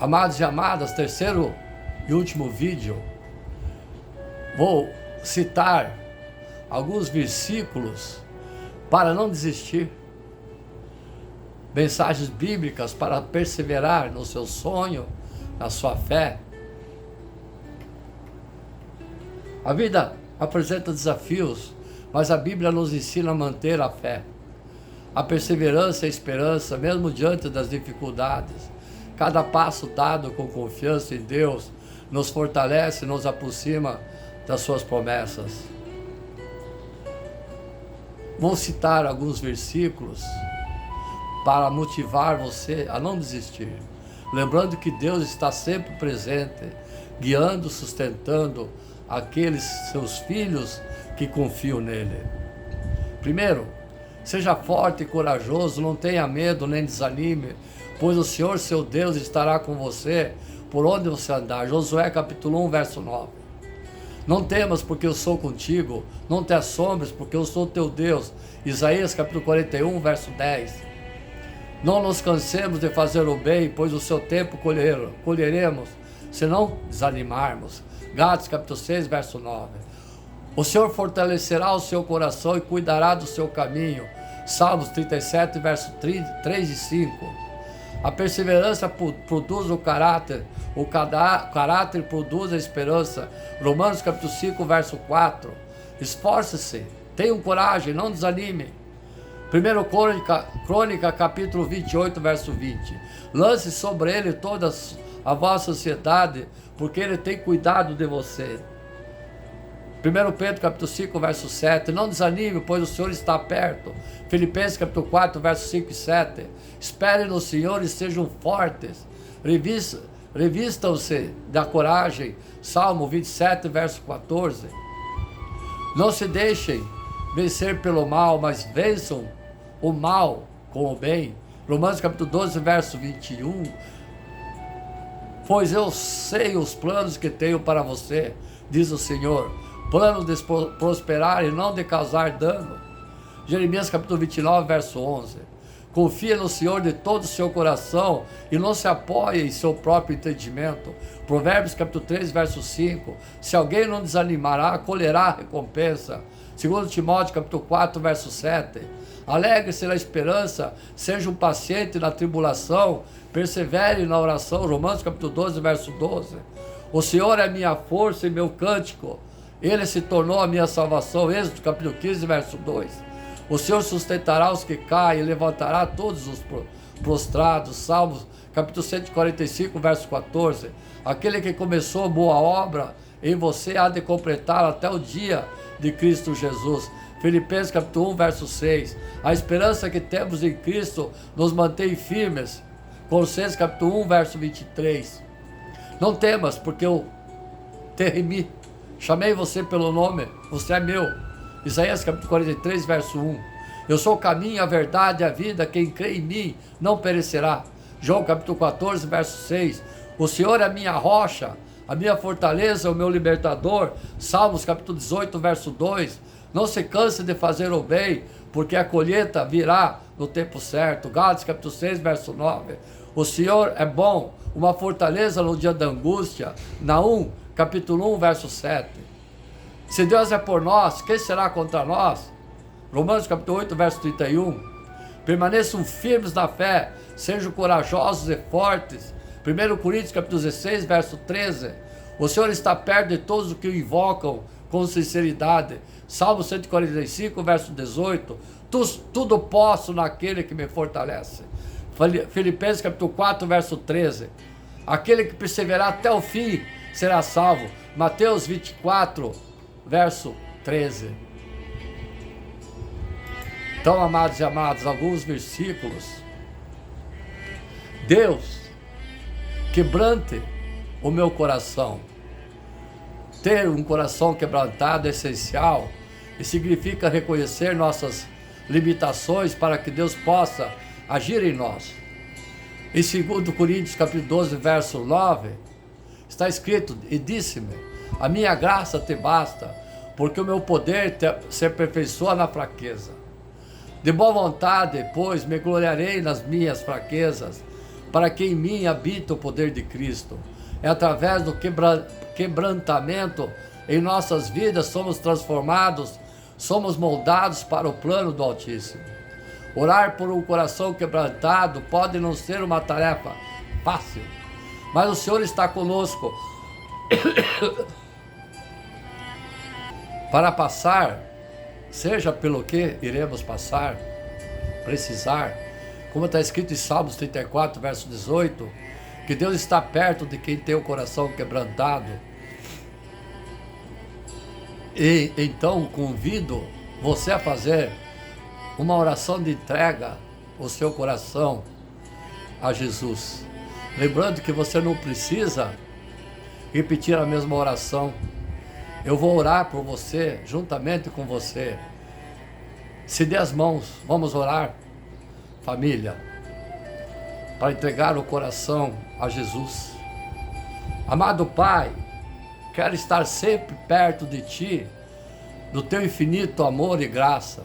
Amados e amadas, terceiro e último vídeo, vou citar alguns versículos para não desistir, mensagens bíblicas para perseverar no seu sonho, na sua fé. A vida apresenta desafios, mas a Bíblia nos ensina a manter a fé, a perseverança e a esperança, mesmo diante das dificuldades. Cada passo dado com confiança em Deus nos fortalece e nos aproxima das suas promessas. Vou citar alguns versículos para motivar você a não desistir. Lembrando que Deus está sempre presente, guiando, sustentando aqueles seus filhos que confiam nele. Primeiro, seja forte e corajoso, não tenha medo nem desanime, pois o Senhor, seu Deus, estará com você por onde você andar. Josué capítulo 1, verso 9. Não temas, porque eu sou contigo, não te assombres, porque eu sou teu Deus. Isaías capítulo 41, verso 10. Não nos cansemos de fazer o bem, pois o seu tempo colheremos, se não desanimarmos. Gálatas capítulo 6, verso 9. O Senhor fortalecerá o seu coração e cuidará do seu caminho. Salmos 37, verso 3 e 5. A perseverança produz o caráter produz a esperança. Romanos capítulo 5, verso 4. Esforce-se, tenha coragem, não desanime. 1 Crônica capítulo 28, verso 20. Lance sobre ele toda a vossa ansiedade, porque ele tem cuidado de você. 1 Pedro capítulo 5, verso 7. Não desanime, pois o Senhor está perto. Filipenses capítulo 4, verso 5 e 7. Esperem no Senhor e sejam fortes. Revistam-se da coragem. Salmo 27, verso 14. Não se deixem vencer pelo mal, mas vençam o mal com o bem. Romanos capítulo 12, verso 21. Pois eu sei os planos que tenho para você, diz o Senhor, plano de prosperar e não de causar dano. Jeremias capítulo 29, verso 11. Confia no Senhor de todo o seu coração e não se apoie em seu próprio entendimento. Provérbios capítulo 3, verso 5. Se alguém não desanimará, colherá a recompensa. 2 Timóteo capítulo 4, verso 7. Alegre-se na esperança, seja paciente na tribulação, persevere na oração. Romanos capítulo 12, verso 12. O Senhor é minha força e meu cântico, ele se tornou a minha salvação. Êxodo capítulo 15, verso 2. O Senhor sustentará os que caem e levantará todos os prostrados. Salmos capítulo 145, verso 14. Aquele que começou boa obra em você há de completá-la até o dia de Cristo Jesus. Filipenses capítulo 1, verso 6. A esperança que temos em Cristo nos mantém firmes. Colossenses capítulo 1, verso 23. Não temas, porque eu te remi. Chamei você pelo nome, você é meu. Isaías capítulo 43, verso 1. Eu sou o caminho, a verdade e a vida, quem crê em mim não perecerá. João capítulo 14, verso 6. O Senhor é a minha rocha, a minha fortaleza, o meu libertador. Salmos capítulo 18, verso 2. Não se canse de fazer o bem, porque a colheita virá no tempo certo. Gálatas capítulo 6, verso 9. O Senhor é bom, uma fortaleza no dia da angústia. Naum capítulo 1, verso 7. Se Deus é por nós, quem será contra nós? Romanos capítulo 8, verso 31. Permaneçam firmes na fé, sejam corajosos e fortes. 1 Coríntios capítulo 16, verso 13. O Senhor está perto de todos os que o invocam com sinceridade. Salmo 145, verso 18. Tudo posso naquele que me fortalece. Filipenses capítulo 4, verso 13. Aquele que perseverar até o fim será salvo. Mateus 24, verso 13. Então, amados e amadas, alguns versículos. Deus, quebrante o meu coração. Ter um coração quebrantado é essencial e significa reconhecer nossas limitações para que Deus possa agir em nós. Em 2 Coríntios capítulo 12, verso 9, está escrito: e disse-me, a minha graça te basta, porque o meu poder se aperfeiçoa na fraqueza. De boa vontade, pois, me gloriarei nas minhas fraquezas, para que em mim habita o poder de Cristo. É através do quebrantamento em nossas vidas somos transformados, somos moldados para o plano do Altíssimo. Orar por um coração quebrantado pode não ser uma tarefa fácil, mas o Senhor está conosco para passar, seja pelo que iremos passar, precisar, como está escrito em Salmos 34, verso 18, que Deus está perto de quem tem o coração quebrantado. E então convido você a fazer uma oração de entrega, o seu coração a Jesus. Lembrando que você não precisa repetir a mesma oração. Eu vou orar por você, juntamente com você. Se dê as mãos, vamos orar, família, para entregar o coração a Jesus. Amado Pai, quero estar sempre perto de Ti, do Teu infinito amor e graça.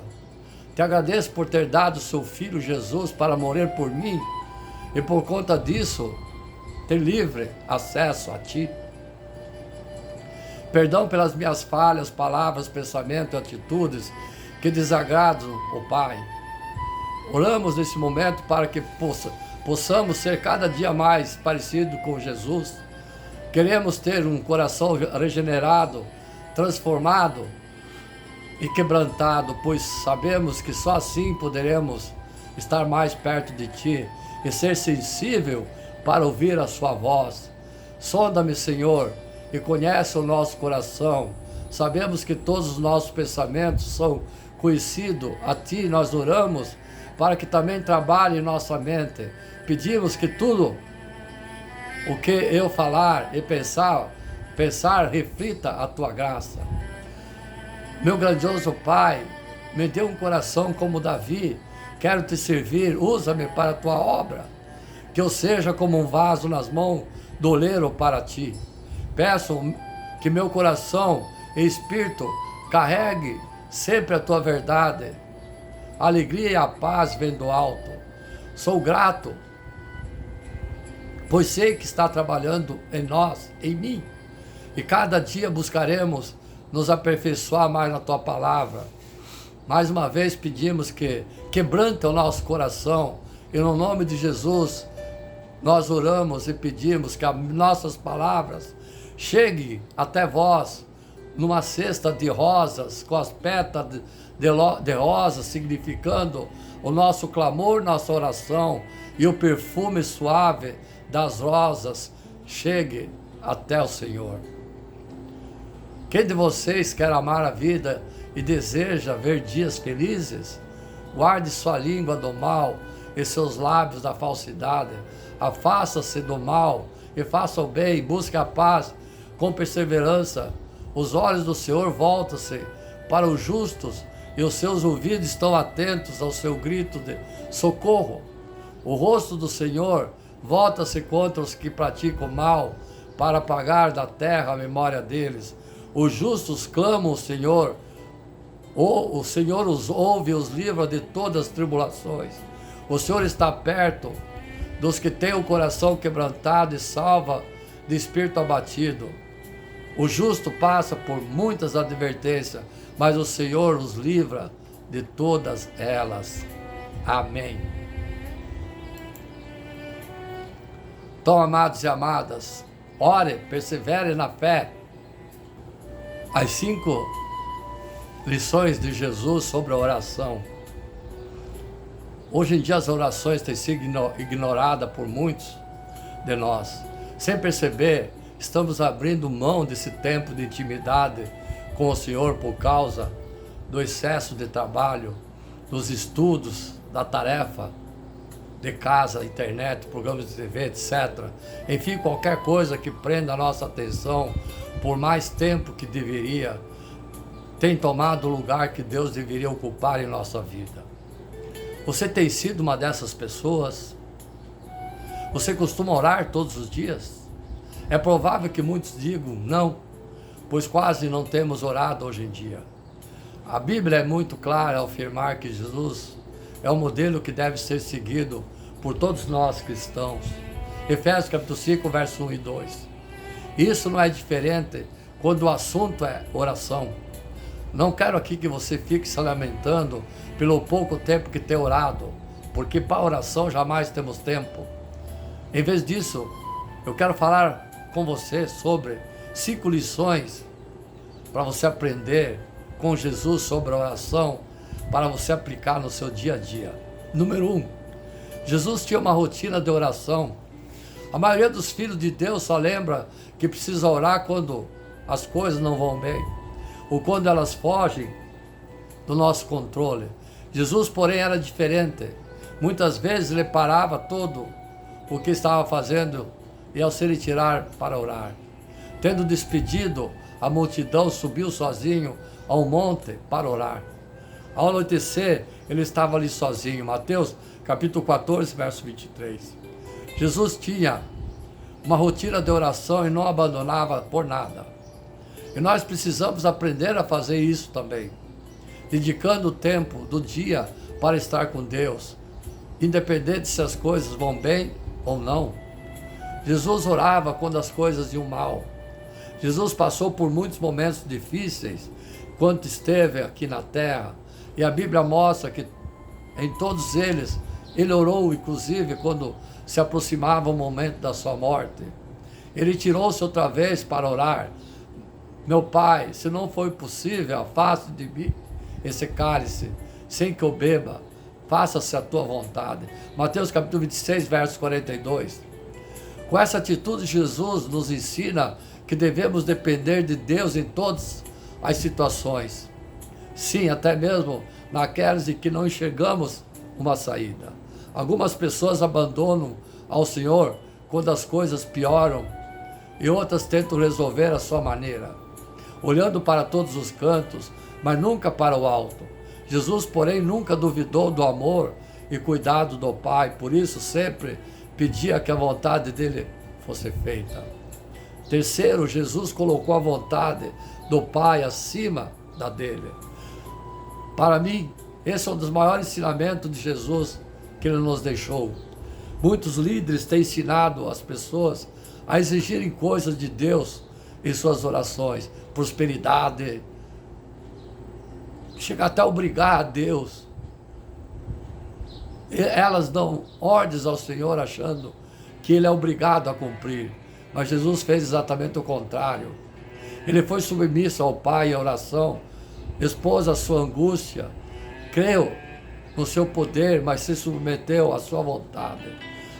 Te agradeço por ter dado Seu Filho Jesus para morrer por mim e por conta disso ter livre acesso a Ti. Perdão pelas minhas falhas, palavras, pensamentos e atitudes que desagradam o Pai. Oramos nesse momento para que possamos ser cada dia mais parecido com Jesus. Queremos ter um coração regenerado, transformado e quebrantado, pois sabemos que só assim poderemos estar mais perto de Ti e ser sensível para ouvir a Sua voz. Sonda-me, Senhor, e conhece o nosso coração. Sabemos que todos os nossos pensamentos são conhecidos. A Ti nós oramos para que também trabalhe em nossa mente. Pedimos que tudo o que eu falar e pensar reflita a Tua graça. Meu grandioso Pai, me dê um coração como Davi. Quero Te servir, usa-me para a Tua obra. Que eu seja como um vaso nas mãos do oleiro para Ti. Peço que meu coração e espírito carregue sempre a Tua verdade. A alegria e a paz vêm do alto. Sou grato, pois sei que está trabalhando em nós, em mim. E cada dia buscaremos nos aperfeiçoar mais na Tua palavra. Mais uma vez pedimos que quebrante o nosso coração. E no nome de Jesus, nós oramos e pedimos que as nossas palavras cheguem até vós numa cesta de rosas, com as pétalas de rosas, significando o nosso clamor, nossa oração, e o perfume suave das rosas chegue até o Senhor. Quem de vocês quer amar a vida e deseja ver dias felizes? Guarde sua língua do mal e seus lábios da falsidade. Afasta-se do mal e faça o bem, busque a paz com perseverança. Os olhos do Senhor voltam-se para os justos e os seus ouvidos estão atentos ao seu grito de socorro. O rosto do Senhor volta-se contra os que praticam mal, para apagar da terra a memória deles. Os justos clamam ao Senhor, o Senhor os ouve e os livra de todas as tribulações. O Senhor está perto dos que têm o coração quebrantado e salva de espírito abatido. O justo passa por muitas advertências, mas o Senhor os livra de todas elas. Amém. Então, amados e amadas, ore, persevere na fé. As 5 lições de Jesus sobre a oração. Hoje em dia as orações têm sido ignoradas por muitos de nós. Sem perceber, estamos abrindo mão desse tempo de intimidade com o Senhor por causa do excesso de trabalho, dos estudos, da tarefa de casa, internet, programas de TV, etc. Enfim, qualquer coisa que prenda a nossa atenção por mais tempo que deveria, tem tomado o lugar que Deus deveria ocupar em nossa vida. Você tem sido uma dessas pessoas? Você costuma orar todos os dias? É provável que muitos digam não, pois quase não temos orado hoje em dia. A Bíblia é muito clara ao afirmar que Jesus é o modelo que deve ser seguido por todos nós cristãos. Efésios capítulo 5, verso 1 e 2. Isso não é diferente quando o assunto é oração. Não quero aqui que você fique se lamentando pelo pouco tempo que tem orado, porque para oração jamais temos tempo. Em vez disso, eu quero falar com você sobre 5 lições para você aprender com Jesus sobre a oração, para você aplicar no seu dia a dia. Número 1, Jesus tinha uma rotina de oração. A maioria dos filhos de Deus só lembra que precisa orar quando as coisas não vão bem, ou quando elas fogem do nosso controle. Jesus, porém, era diferente. Muitas vezes ele parava todo o que estava fazendo e ao se retirar para orar. Tendo despedido a multidão, subiu sozinho ao monte para orar. Ao anoitecer, ele estava ali sozinho. Mateus capítulo 14, verso 23. Jesus tinha uma rotina de oração e não abandonava por nada. E nós precisamos aprender a fazer isso também, dedicando o tempo do dia para estar com Deus, independente se as coisas vão bem ou não. Jesus orava quando as coisas iam mal. Jesus passou por muitos momentos difíceis quando esteve aqui na terra, e a Bíblia mostra que em todos eles ele orou, inclusive quando se aproximava o momento da sua morte. Ele tirou-se outra vez para orar. Meu Pai, se não for possível, afaste de mim esse cálice, sem que eu beba, faça-se a tua vontade. Mateus capítulo 26, verso 42. Com essa atitude, Jesus nos ensina que devemos depender de Deus em todas as situações. Sim, até mesmo naquelas em que não enxergamos uma saída. Algumas pessoas abandonam ao Senhor quando as coisas pioram e outras tentam resolver à sua maneira, olhando para todos os cantos, mas nunca para o alto. Jesus, porém, nunca duvidou do amor e cuidado do Pai, por isso sempre pedia que a vontade dele fosse feita. Terceiro, Jesus colocou a vontade do Pai acima da dele. Para mim, esse é um dos maiores ensinamentos de Jesus que ele nos deixou. Muitos líderes têm ensinado as pessoas a exigirem coisas de Deus em suas orações, prosperidade, chega até a obrigar a Deus. Elas dão ordens ao Senhor achando que ele é obrigado a cumprir, mas Jesus fez exatamente o contrário. Ele foi submisso ao Pai em oração, expôs a sua angústia, creu no seu poder, mas se submeteu à sua vontade,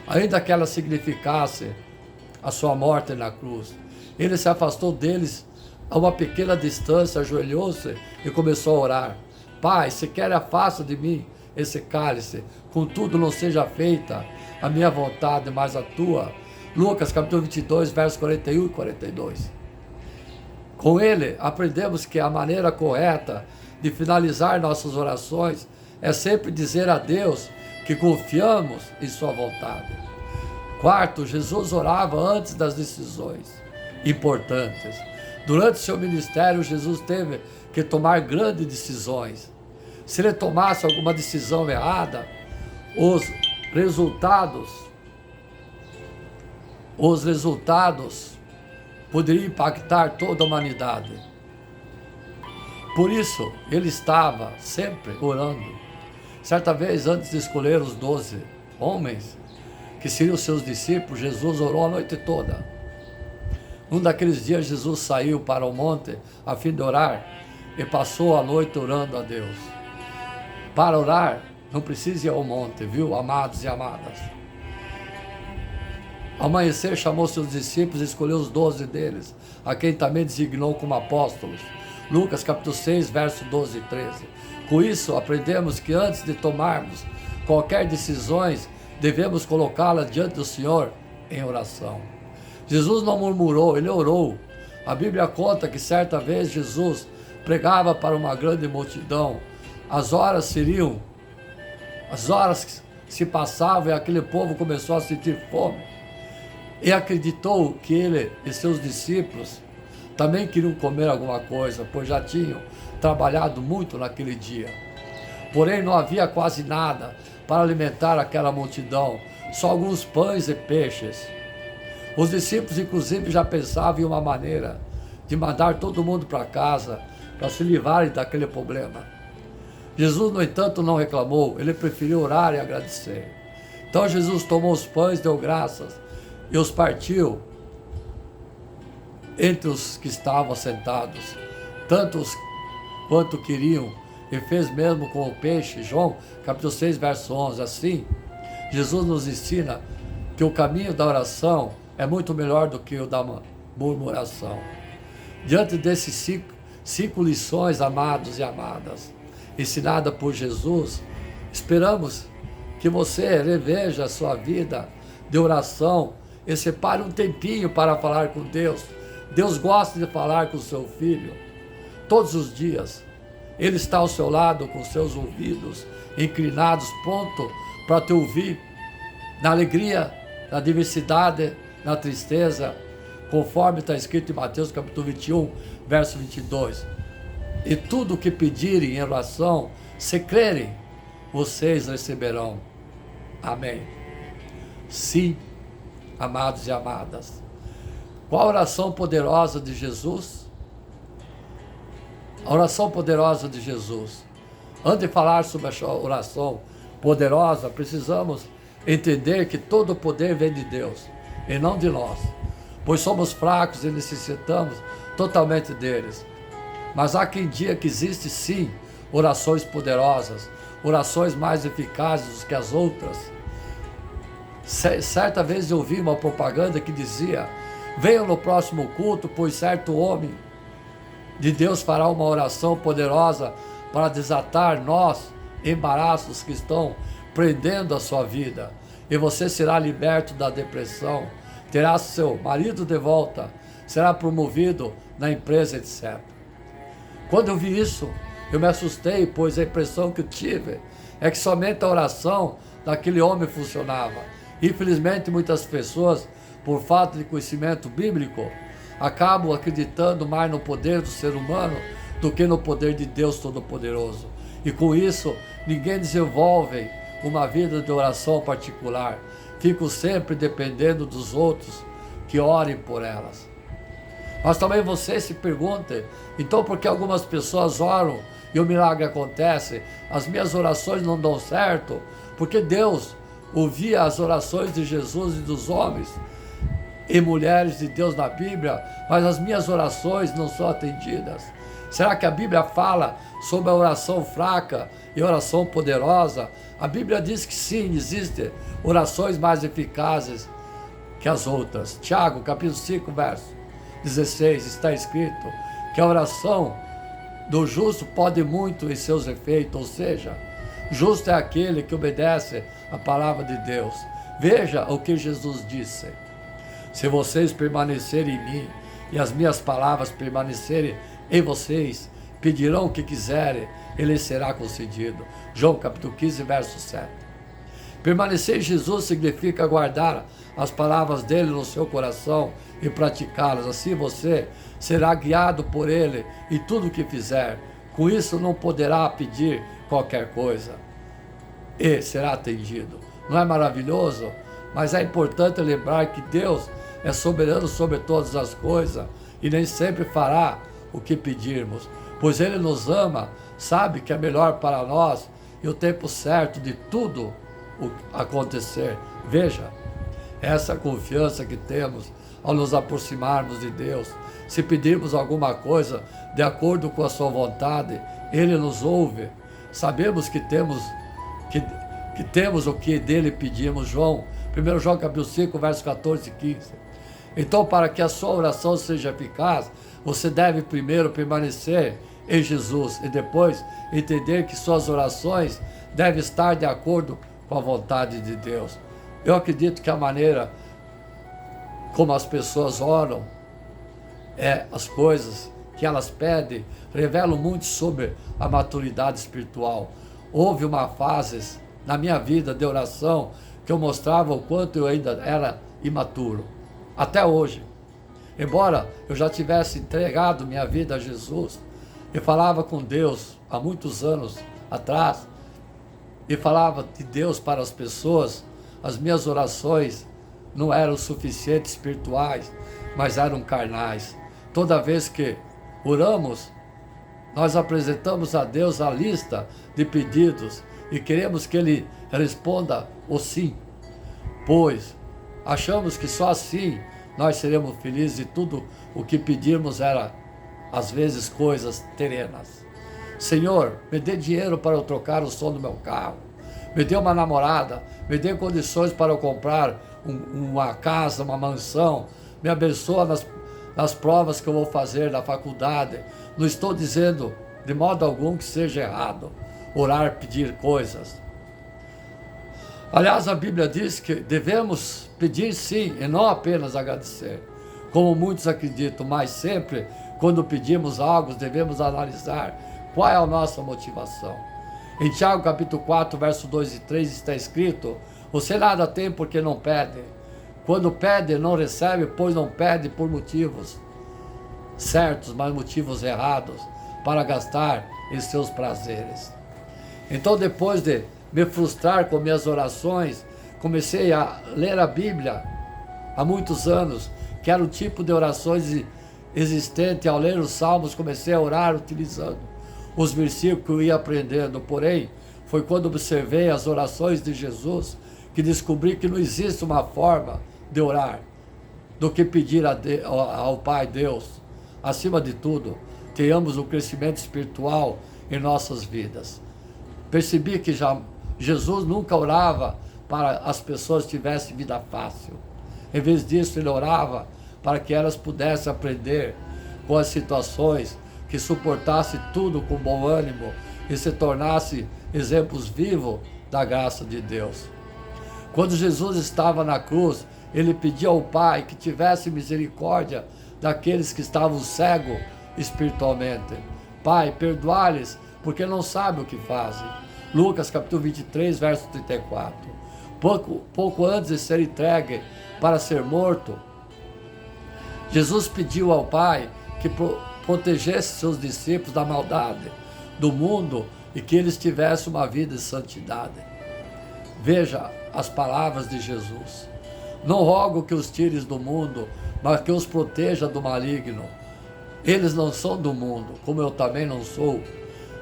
ainda que ela significasse a sua morte na cruz. Ele se afastou deles a uma pequena distância, ajoelhou-se e começou a orar. Pai, se quer, afasta de mim esse cálice, contudo não seja feita a minha vontade, mas a tua. Lucas capítulo 22, versos 41 e 42. Com ele, aprendemos que a maneira correta de finalizar nossas orações é sempre dizer a Deus que confiamos em sua vontade. Quarto, Jesus orava antes das decisões importantes. Durante seu ministério, Jesus teve que tomar grandes decisões. Se ele tomasse alguma decisão errada, os resultados poderiam impactar toda a humanidade. Por isso, ele estava sempre orando. Certa vez, antes de escolher os 12 homens, que seriam seus discípulos, Jesus orou a noite toda. Um daqueles dias, Jesus saiu para o monte a fim de orar e passou a noite orando a Deus. Para orar, não precisa ir ao monte, viu, amados e amadas? Ao amanhecer, chamou seus discípulos e escolheu os 12 deles, a quem também designou como apóstolos. Lucas capítulo 6, verso 12 e 13. Com isso, aprendemos que antes de tomarmos qualquer decisão, devemos colocá-la diante do Senhor em oração. Jesus não murmurou, ele orou. A Bíblia conta que certa vez Jesus pregava para uma grande multidão. As horas se passavam e aquele povo começou a sentir fome. E acreditou que ele e seus discípulos também queriam comer alguma coisa, pois já tinham trabalhado muito naquele dia. Porém, não havia quase nada para alimentar aquela multidão. só alguns pães e peixes. Os discípulos, inclusive, já pensavam em uma maneira de mandar todo mundo para casa, para se livrarem daquele problema. Jesus, no entanto, não reclamou, ele preferiu orar e agradecer. Então Jesus tomou os pães, deu graças e os partiu entre os que estavam sentados, tantos quanto queriam, e fez mesmo com o peixe. João capítulo 6, verso 11. Assim, Jesus nos ensina que o caminho da oração é muito melhor do que o da murmuração. Diante desses cinco lições, amados e amadas, ensinadas por Jesus, esperamos que você reveja a sua vida de oração e separe um tempinho para falar com Deus. Deus gosta de falar com o seu filho todos os dias. Ele está ao seu lado com seus ouvidos inclinados, pronto para te ouvir na alegria, na diversidade, na tristeza, conforme está escrito em Mateus capítulo 21, verso 22. E tudo o que pedirem em oração, se crerem, vocês receberão. Amém. Sim, amados e amadas. Qual a oração poderosa de Jesus? A oração poderosa de Jesus. Antes de falar sobre a oração poderosa, precisamos entender que todo o poder vem de Deus e não de nós, pois somos fracos e necessitamos totalmente deles. Mas há quem diga que existe sim orações poderosas, orações mais eficazes do que as outras. Certa vez eu ouvi uma propaganda que dizia: venham no próximo culto, pois certo homem de Deus fará uma oração poderosa para desatar nós embaraços que estão prendendo a sua vida, e você será liberto da depressão, terá seu marido de volta, será promovido na empresa, etc. Quando eu vi isso, eu me assustei, pois a impressão que eu tive é que somente a oração daquele homem funcionava. Infelizmente, muitas pessoas, por falta de conhecimento bíblico, acabam acreditando mais no poder do ser humano do que no poder de Deus Todo-Poderoso. E com isso, ninguém desenvolve uma vida de oração particular. Ficam sempre dependendo dos outros que orem por elas. Mas também você se pergunte, então por que algumas pessoas oram e o milagre acontece? As minhas orações não dão certo? Porque Deus ouvia as orações de Jesus e dos homens e mulheres de Deus na Bíblia, mas as minhas orações não são atendidas. Será que a Bíblia fala sobre a oração fraca e oração poderosa? A Bíblia diz que sim, existem orações mais eficazes que as outras. Tiago, capítulo 5, verso 16, está escrito que a oração do justo pode muito em seus efeitos, ou seja, justo é aquele que obedece a palavra de Deus. Veja o que Jesus disse: se vocês permanecerem em mim e as minhas palavras permanecerem em vocês, pedirão o que quiserem, ele será concedido. João capítulo 15, verso 7. Permanecer em Jesus significa guardar as palavras dele no seu coração e praticá-las. Assim você será guiado por ele em tudo o que fizer. Com isso não poderá pedir qualquer coisa e será atendido. Não é maravilhoso? Mas é importante lembrar que Deus é soberano sobre todas as coisas e nem sempre fará o que pedirmos, pois Ele nos ama, sabe que é melhor para nós e o tempo certo de tudo acontecer. Veja, essa confiança que temos ao nos aproximarmos de Deus. Se pedirmos alguma coisa de acordo com a sua vontade, Ele nos ouve. Sabemos que temos o que dele pedimos. 1 João capítulo 5, versos 14 e 15. Então, para que a sua oração seja eficaz, você deve primeiro permanecer em Jesus e depois entender que suas orações devem estar de acordo com a vontade de Deus. Eu acredito que a maneira como as pessoas oram, as coisas que elas pedem, revelam muito sobre a maturidade espiritual. Houve uma fase na minha vida de oração que eu mostrava o quanto eu ainda era imaturo. Até hoje. Embora eu já tivesse entregado minha vida a Jesus, eu falava com Deus há muitos anos atrás, e falava de Deus para as pessoas, as minhas orações não eram suficientes espirituais, mas eram carnais. Toda vez que oramos, nós apresentamos a Deus a lista de pedidos e queremos que Ele responda o sim, pois achamos que só assim nós seremos felizes e tudo o que pedirmos era, às vezes, coisas terrenas. Senhor, me dê dinheiro para eu trocar o som do meu carro, me dê uma namorada, me dê condições para eu comprar uma casa, uma mansão, me abençoa nas provas que eu vou fazer na faculdade. Não estou dizendo de modo algum que seja errado orar, pedir coisas. Aliás, a Bíblia diz que devemos pedir sim e não apenas agradecer, como muitos acreditam, mas sempre quando pedimos algo devemos analisar qual é a nossa motivação. Em Tiago capítulo 4, verso 2 e 3 está escrito: você nada tem porque não pede. Quando pede, não recebe, pois não pede por motivos certos, mas motivos errados, para gastar em seus prazeres. Então, depois de me frustrar com minhas orações, comecei a ler a Bíblia há muitos anos, que era o tipo de orações existente. Ao ler os Salmos, comecei a orar utilizando os versículos que eu ia aprendendo. Porém, foi quando observei as orações de Jesus que descobri que não existe uma forma de orar do que pedir ao Pai Deus. Acima de tudo, tenhamos um crescimento espiritual em nossas vidas. Percebi que Jesus nunca orava para as pessoas tivessem vida fácil. Em vez disso, ele orava para que elas pudessem aprender com as situações, que suportasse tudo com bom ânimo e se tornasse exemplos vivos da graça de Deus. Quando Jesus estava na cruz, ele pedia ao Pai que tivesse misericórdia daqueles que estavam cegos espiritualmente. Pai, perdoa-lhes, porque não sabem o que fazem. Lucas capítulo 23, verso 34. Pouco antes de ser entregue para ser morto, Jesus pediu ao Pai que protegesse seus discípulos da maldade do mundo e que eles tivessem uma vida de santidade. Veja as palavras de Jesus: não rogo que os tires do mundo, mas que os proteja do maligno. Eles não são do mundo, como eu também não sou.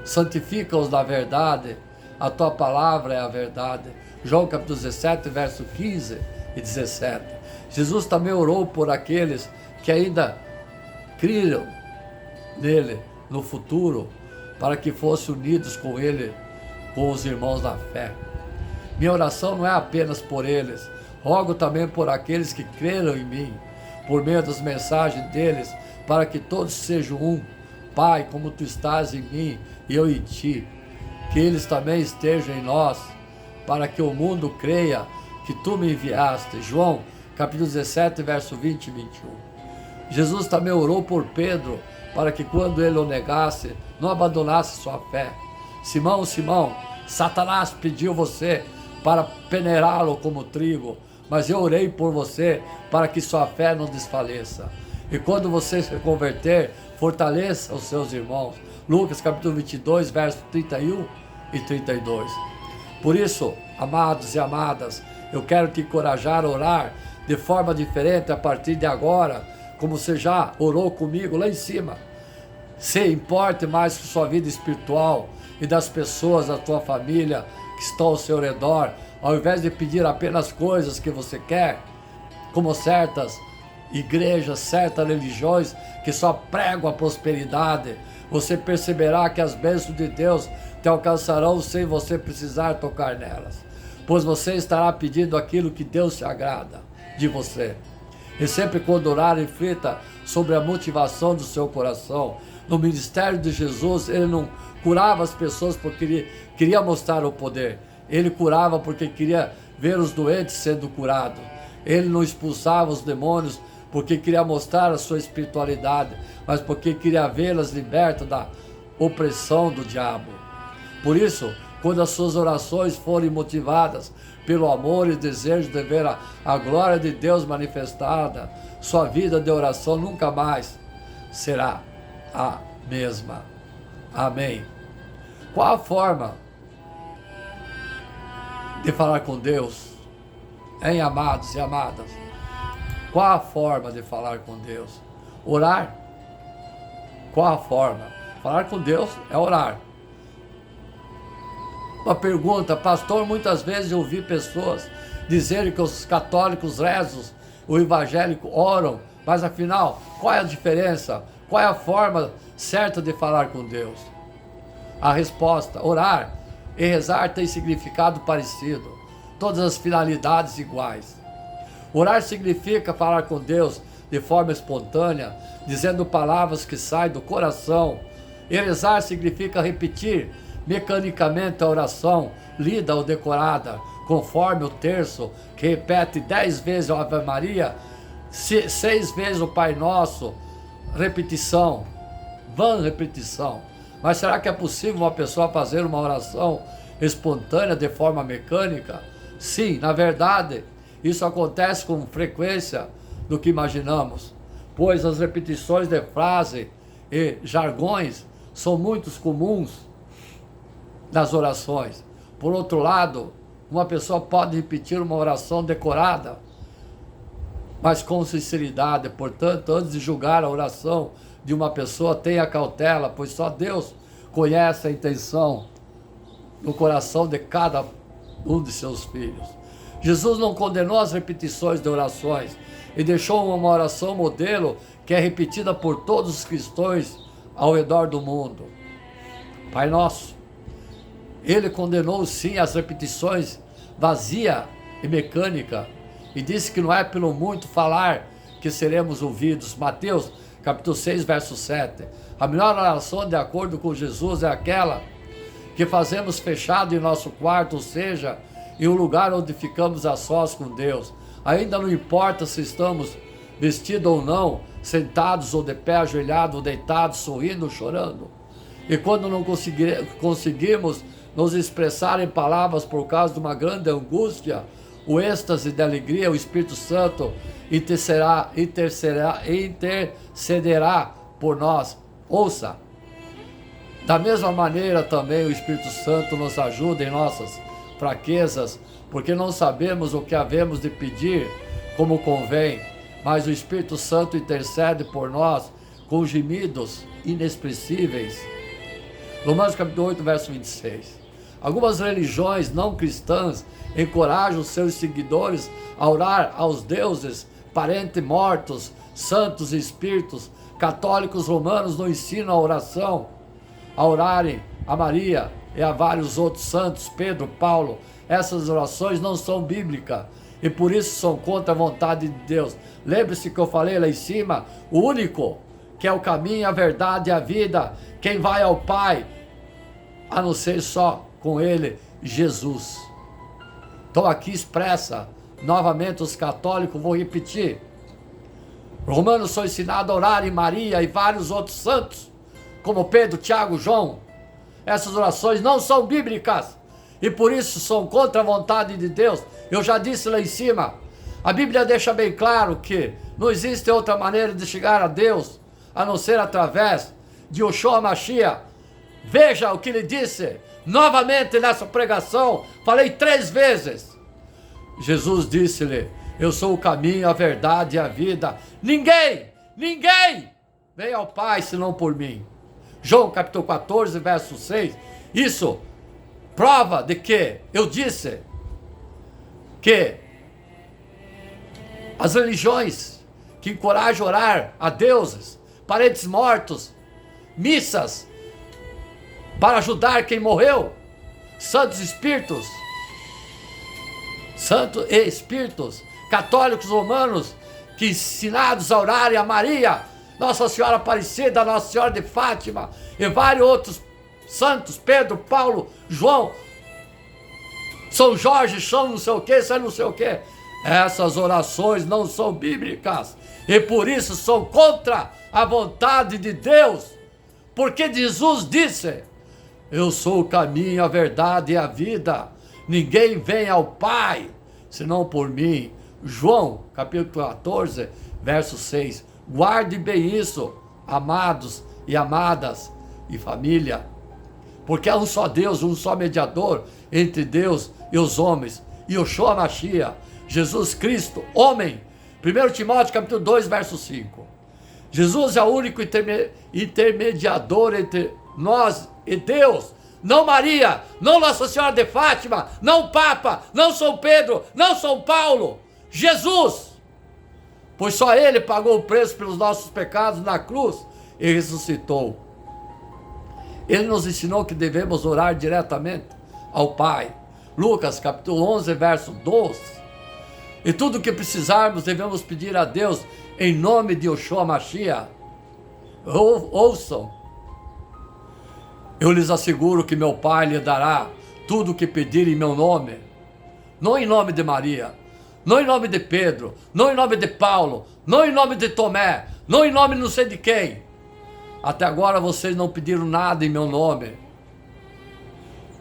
Santifica-os na verdade, a tua palavra é a verdade. João capítulo 17, verso 15 e 17. Jesus também orou por aqueles que ainda criam nele no futuro, para que fossem unidos com ele, com os irmãos da fé. Minha oração não é apenas por eles, rogo também por aqueles que creram em mim, por meio das mensagens deles, para que todos sejam um. Pai, como tu estás em mim e eu em ti, que eles também estejam em nós, para que o mundo creia que tu me enviaste. João capítulo 17, verso 20 e 21. Jesus também orou por Pedro, para que quando ele o negasse, não abandonasse sua fé. Simão, Simão, Satanás pediu você para peneirá-lo como trigo, mas eu orei por você para que sua fé não desfaleça. E quando você se converter, fortaleça os seus irmãos. Lucas capítulo 22, verso 31 e 32. Por isso, amados e amadas, eu quero te encorajar a orar de forma diferente a partir de agora, como você já orou comigo lá em cima. Se importe mais com sua vida espiritual e das pessoas da tua família que estão ao seu redor, ao invés de pedir apenas coisas que você quer, como certas igrejas, certas religiões que só pregam a prosperidade. Você perceberá que as bênçãos de Deus te alcançarão sem você precisar tocar nelas, pois você estará pedindo aquilo que Deus se agrada de você. E sempre quando orar, reflita sobre a motivação do seu coração. No ministério de Jesus, ele não curava as pessoas porque queria mostrar o poder. Ele curava porque queria ver os doentes sendo curados. Ele não expulsava os demônios porque queria mostrar a sua espiritualidade, mas porque queria vê-las libertas da opressão do diabo. Por isso, quando as suas orações forem motivadas pelo amor e desejo de ver a glória de Deus manifestada, sua vida de oração nunca mais será a mesma. Amém. Qual a forma de falar com Deus? Hein, amados e amadas? Qual a forma de falar com Deus? Orar. Qual a forma? Falar com Deus é orar. Uma pergunta, pastor, muitas vezes eu ouvi pessoas dizerem que os católicos rezam, o evangélico oram, mas afinal, qual é a diferença? Qual é a forma certa de falar com Deus? A resposta, orar e rezar tem significado parecido, todas as finalidades iguais. Orar significa falar com Deus de forma espontânea, dizendo palavras que saem do coração. E rezar significa repetir mecanicamente a oração, lida ou decorada, conforme o terço, que repete 10 vezes a Ave Maria, 6 vezes o Pai Nosso, repetição, vã repetição. Mas será que é possível uma pessoa fazer uma oração espontânea de forma mecânica? Sim, na verdade, isso acontece com frequência do que imaginamos, pois as repetições de frase e jargões são muito comuns nas orações. Por outro lado, uma pessoa pode repetir uma oração decorada, mas com sinceridade. Portanto, antes de julgar a oração de uma pessoa, tenha cautela, pois só Deus conhece a intenção no coração de cada um de seus filhos. Jesus não condenou as repetições de orações e deixou uma oração modelo que é repetida por todos os cristãos ao redor do mundo. Pai Nosso. Ele condenou sim as repetições vazia e mecânica e disse que não é pelo muito falar que seremos ouvidos. Mateus capítulo 6, verso 7. A melhor oração, de acordo com Jesus, é aquela que fazemos fechado em nosso quarto, ou seja, em um lugar onde ficamos a sós com Deus. Ainda não importa se estamos vestidos ou não, sentados ou de pé, ajoelhados ou deitados, sorrindo ou chorando. E quando não conseguimos nos expressar em palavras por causa de uma grande angústia, o êxtase de alegria, o Espírito Santo intercederá por nós. Ouça, da mesma maneira também o Espírito Santo nos ajuda em nossas fraquezas, porque não sabemos o que havemos de pedir como convém, mas o Espírito Santo intercede por nós com gemidos inexpressíveis. Romanos capítulo 8, verso 26. Algumas religiões não cristãs encorajam seus seguidores a orar aos deuses, parentes mortos, santos e espíritos. Católicos romanos não ensinam a oração, a orarem a Maria e a vários outros santos, Pedro, Paulo. Essas orações não são bíblicas e por isso são contra a vontade de Deus. Lembre-se que eu falei lá em cima, o único que é o caminho, a verdade e a vida, quem vai ao Pai, a não ser só com Ele, Jesus. Então aqui expressa novamente os católicos, vou repetir. Romanos são ensinados a orar em Maria e vários outros santos, como Pedro, Tiago, João. Essas orações não são bíblicas e por isso são contra a vontade de Deus. Eu já disse lá em cima, a Bíblia deixa bem claro que não existe outra maneira de chegar a Deus a não ser através de Yeshua Mashiach. Veja o que ele disse novamente nessa pregação, falei 3 vezes. Jesus disse-lhe: eu sou o caminho, a verdade e a vida. Ninguém vem ao Pai senão por mim. João capítulo 14, verso 6. Isso prova de que eu disse que as religiões que encorajam a orar a deuses, parentes mortos, missas para ajudar quem morreu, santos espíritos, católicos romanos que ensinados a orarem a Maria, Nossa Senhora Aparecida, Nossa Senhora de Fátima e vários outros santos, Pedro, Paulo, João, São Jorge, São não sei o que, São não sei o que. Essas orações não são bíblicas e por isso são contra a vontade de Deus, porque Jesus disse: eu sou o caminho, a verdade e a vida. Ninguém vem ao Pai senão por mim. João capítulo 14, verso 6. Guarde bem isso, amados e amadas e família, porque há um só Deus, um só mediador entre Deus e os homens, Yeshua Mashiach, Jesus Cristo, homem. 1 Timóteo capítulo 2, verso 5. Jesus é o único intermediador entre nós e Deus. Não Maria, não Nossa Senhora de Fátima, não Papa, não São Pedro, não São Paulo. Jesus. Pois só Ele pagou o preço pelos nossos pecados na cruz e ressuscitou. Ele nos ensinou que devemos orar diretamente ao Pai. Lucas capítulo 11, verso 12. E tudo o que precisarmos devemos pedir a Deus em nome de Yeshua Mashiach. Ouçam. Eu lhes asseguro que meu Pai lhe dará tudo o que pedir em meu nome. Não em nome de Maria, não em nome de Pedro, não em nome de Paulo, não em nome de Tomé, não em nome não sei de quem. Até agora vocês não pediram nada em meu nome.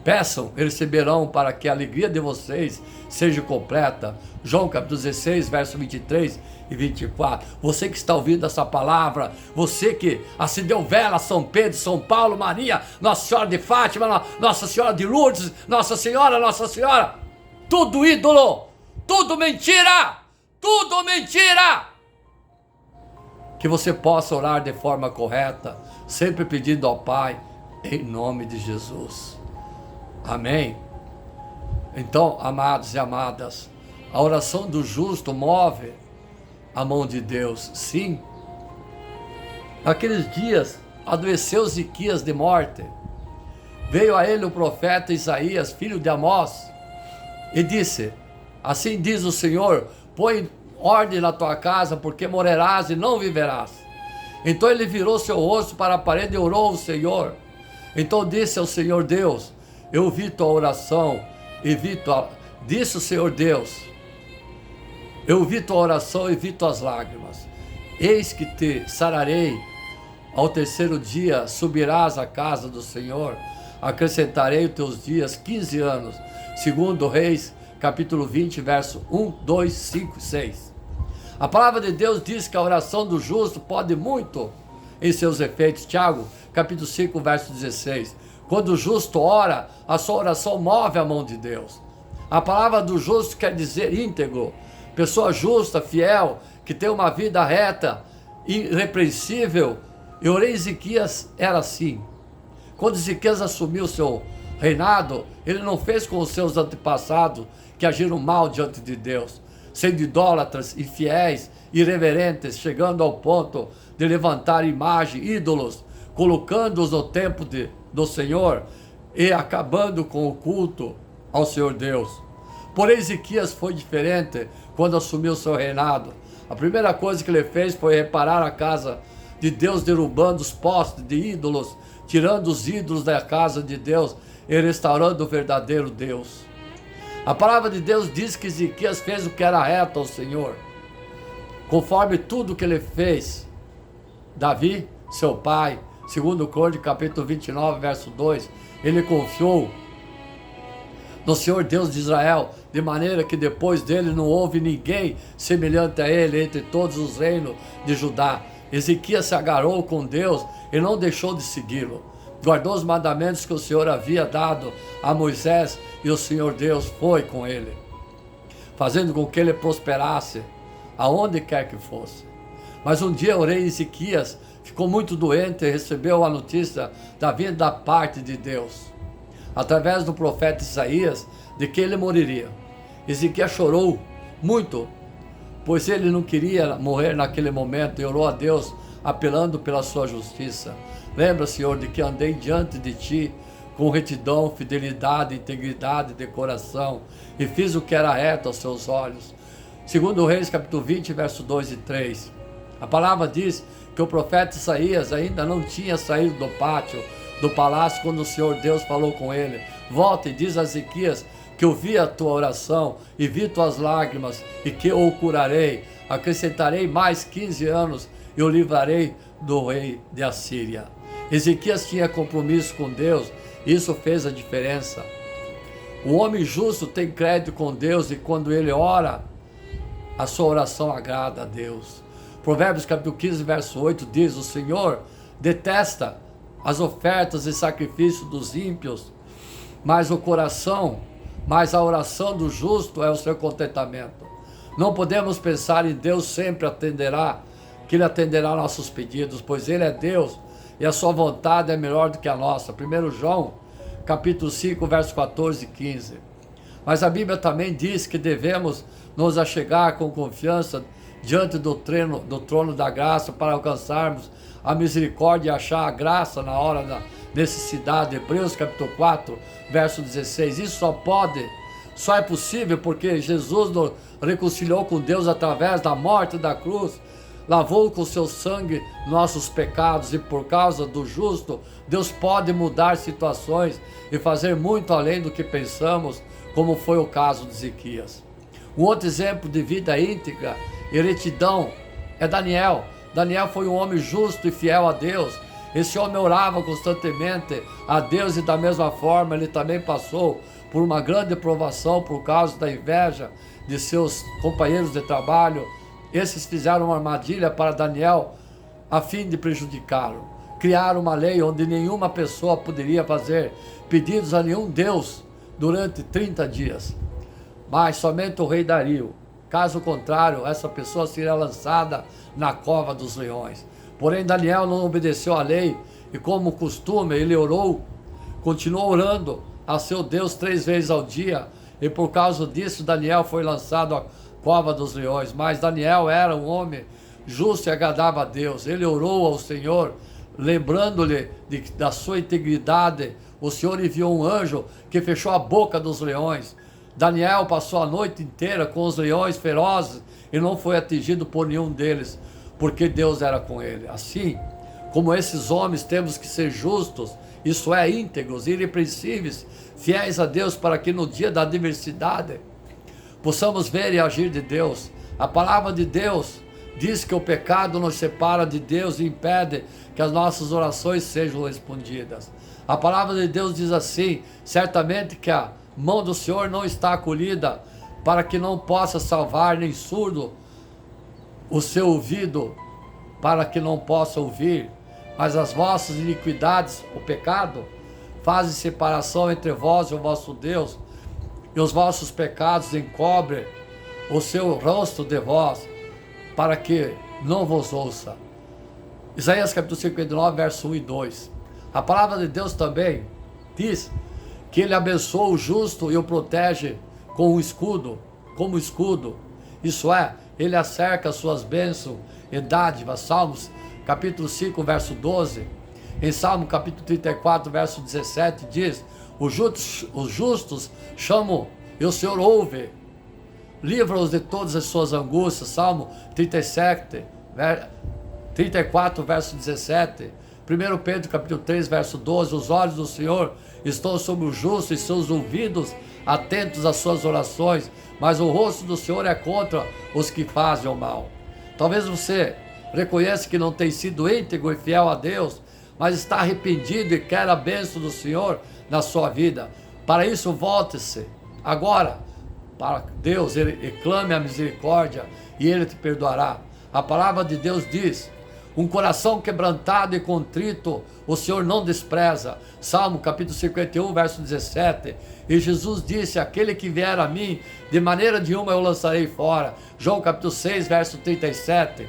Peçam e receberão para que a alegria de vocês seja completa. João capítulo 16, verso 23 e 24. Você que está ouvindo essa palavra, você que acendeu vela, São Pedro, São Paulo, Maria, Nossa Senhora de Fátima, Nossa Senhora de Lourdes, Nossa Senhora, tudo ídolo, tudo mentira, tudo mentira. Que você possa orar de forma correta, sempre pedindo ao Pai, em nome de Jesus. Amém? Então, amados e amadas, a oração do justo move a mão de Deus, sim. Naqueles dias, adoeceu Ezequias de morte. Veio a ele o profeta Isaías, filho de Amós, e disse: assim diz o Senhor, põe ordem na tua casa, porque morrerás e não viverás. Então ele virou seu rosto para a parede e orou ao Senhor. Então disse ao Senhor Deus: eu ouvi tua oração e disse o Senhor Deus: eu ouvi tua oração e vi tuas lágrimas. Eis que te sararei. Ao terceiro dia subirás à casa do Senhor. Acrescentarei os teus dias 15 anos. Segundo Reis, capítulo 20, verso 1, 2, 5 e 6. A palavra de Deus diz que a oração do justo pode muito em seus efeitos. Tiago, capítulo 5, verso 16. Quando o justo ora, a sua oração move a mão de Deus. A palavra do justo quer dizer íntegro. Pessoa justa, fiel, que tem uma vida reta, irrepreensível. E o rei Ezequias era assim. Quando Ezequias assumiu seu reinado, ele não fez com os seus antepassados que agiram mal diante de Deus, sendo idólatras, infiéis, irreverentes, chegando ao ponto de levantar imagem, ídolos, colocando-os no templo do Senhor e acabando com o culto ao Senhor Deus. Porém, Ezequias foi diferente quando assumiu seu reinado. A primeira coisa que ele fez foi reparar a casa de Deus, derrubando os postes de ídolos, tirando os ídolos da casa de Deus e restaurando o verdadeiro Deus. A palavra de Deus diz que Ezequias fez o que era reto ao Senhor, conforme tudo que ele fez. Davi, seu pai, segundo Crônicas, capítulo 29, verso 2, ele confiou no Senhor Deus de Israel, de maneira que depois dele não houve ninguém semelhante a ele entre todos os reinos de Judá. Ezequias se agarrou com Deus e não deixou de segui-lo. Guardou os mandamentos que o Senhor havia dado a Moisés e o Senhor Deus foi com ele, fazendo com que ele prosperasse aonde quer que fosse. Mas um dia o rei Ezequias ficou muito doente e recebeu a notícia da vinda da parte de Deus, através do profeta Isaías, de que ele moriria. Ezequias chorou muito, pois ele não queria morrer naquele momento, e orou a Deus, apelando pela sua justiça. Lembra, Senhor, de que andei diante de ti com retidão, fidelidade, integridade de coração, e fiz o que era reto aos seus olhos. Segundo Reis, capítulo 20, verso 2 e 3. A palavra diz que o profeta Isaías ainda não tinha saído do pátio do palácio quando o Senhor Deus falou com ele: volta e diz a Ezequias que eu vi a tua oração e vi tuas lágrimas e que eu o curarei. Acrescentarei mais 15 anos e o livrarei do rei de Assíria. Ezequias tinha compromisso com Deus, isso fez a diferença. O homem justo tem crédito com Deus e quando ele ora, a sua oração agrada a Deus. Provérbios capítulo 15, verso 8 diz: o Senhor detesta as ofertas e sacrifícios dos ímpios, mas a oração do justo é o seu contentamento. Não podemos pensar em Deus sempre atenderá, que Ele atenderá nossos pedidos, pois Ele é Deus e a sua vontade é melhor do que a nossa. 1 João, capítulo 5, versos 14 e 15. Mas a Bíblia também diz que devemos nos achegar com confiança diante do trono da graça para alcançarmos a misericórdia e achar a graça na hora da necessidade. Hebreus capítulo 4, verso 16. Isso só é possível porque Jesus nos reconciliou com Deus através da morte da cruz, lavou com seu sangue nossos pecados, e por causa do justo, Deus pode mudar situações e fazer muito além do que pensamos, como foi o caso de Ezequias. Um outro exemplo de vida íntegra e retidão é Daniel. Daniel foi um homem justo e fiel a Deus. Esse homem orava constantemente a Deus e da mesma forma ele também passou por uma grande provação por causa da inveja de seus companheiros de trabalho. Esses fizeram uma armadilha para Daniel a fim de prejudicá-lo. Criaram uma lei onde nenhuma pessoa poderia fazer pedidos a nenhum Deus durante 30 dias. Mas somente o rei Dario. Caso contrário, essa pessoa seria lançada na cova dos leões. Porém, Daniel não obedeceu à lei e, como costume, ele continuou orando a seu Deus 3 vezes ao dia, e por causa disso Daniel foi lançado à cova dos leões. Mas Daniel era um homem justo e agradava a Deus. Ele orou ao Senhor, lembrando-lhe da sua integridade. O Senhor enviou um anjo que fechou a boca dos leões. Daniel passou a noite inteira com os leões ferozes e não foi atingido por nenhum deles, porque Deus era com ele. Assim como esses homens, temos que ser justos, isso é, íntegros, irrepreensíveis, fiéis a Deus, para que no dia da adversidade possamos ver e agir de Deus. A palavra de Deus diz que o pecado nos separa de Deus e impede que as nossas orações sejam respondidas. A palavra de Deus diz assim: certamente que a mão do Senhor não está acolhida, para que não possa salvar, nem surdo o seu ouvido, para que não possa ouvir. Mas as vossas iniquidades, o pecado, fazem separação entre vós e o vosso Deus, e os vossos pecados encobrem o seu rosto de vós, para que não vos ouça. Isaías capítulo 59, verso 1 e 2. A palavra de Deus também diz que Ele abençoa o justo e o protege com um escudo, como escudo. Isso é, Ele acerca as suas bênçãos e dádivas. Salmos capítulo 5, verso 12. Em Salmo capítulo 34, verso 17 diz: os justos chamam e o Senhor ouve, livra-os de todas as suas angústias. Salmo 34, verso 17. 1 Pedro capítulo 3, verso 12. Os olhos do Senhor estão sobre o justo e seus ouvidos atentos às suas orações, mas o rosto do Senhor é contra os que fazem o mal. Talvez você reconheça que não tem sido íntegro e fiel a Deus, mas está arrependido e quer a bênção do Senhor na sua vida. Para isso, volte-se agora para Deus, e clame a misericórdia e Ele te perdoará. A palavra de Deus diz: um coração quebrantado e contrito o Senhor não despreza. Salmo capítulo 51, verso 17. E Jesus disse: aquele que vier a mim, de maneira nenhuma eu lançarei fora. João capítulo 6, verso 37.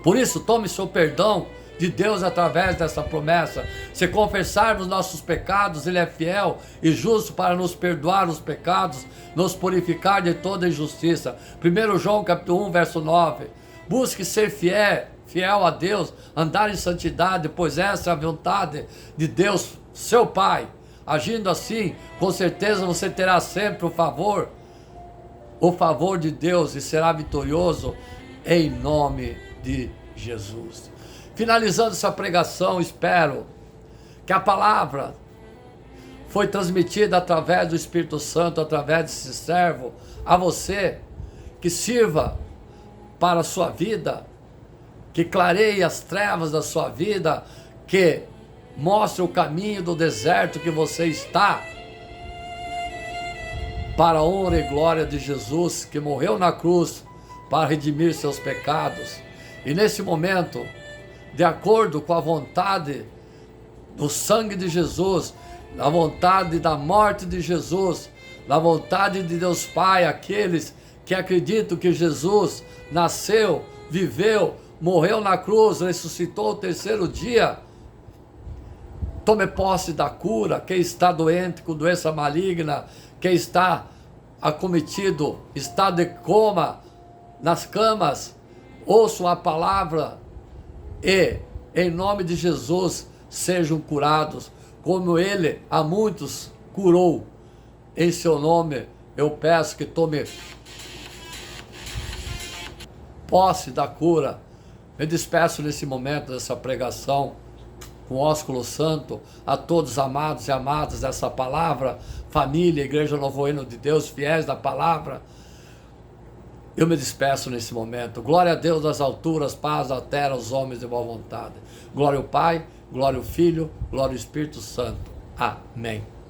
Por isso, tome seu perdão de Deus através dessa promessa. Se confessarmos nossos pecados, Ele é fiel e justo para nos perdoar os pecados, nos purificar de toda injustiça. 1 João capítulo 1, verso 9. Busque ser fiel a Deus, andar em santidade, pois essa é a vontade de Deus, seu Pai. Agindo assim, com certeza você terá sempre o favor de Deus, e será vitorioso em nome de Jesus. Finalizando essa pregação, espero que a palavra foi transmitida através do Espírito Santo, através desse servo, a você, que sirva para a sua vida, que clareie as trevas da sua vida, que mostre o caminho do deserto que você está, para a honra e glória de Jesus, que morreu na cruz para redimir seus pecados. E nesse momento, de acordo com a vontade do sangue de Jesus, da vontade da morte de Jesus, da vontade de Deus Pai, aqueles que acreditam que Jesus nasceu, viveu, morreu na cruz, ressuscitou ao terceiro dia, tome posse da cura. Quem está doente com doença maligna, quem está acometido, estado de coma, nas camas, ouçam a palavra e, em nome de Jesus, sejam curados, como Ele a muitos curou. Em seu nome, eu peço que tome posse da cura. Me despeço nesse momento dessa pregação com ósculo santo a todos amados e amadas dessa palavra, família, Igreja Novo Reino de Deus, fiéis da palavra. Eu me despeço nesse momento. Glória a Deus das alturas, paz à terra, aos homens de boa vontade. Glória ao Pai, glória ao Filho, glória ao Espírito Santo. Amém.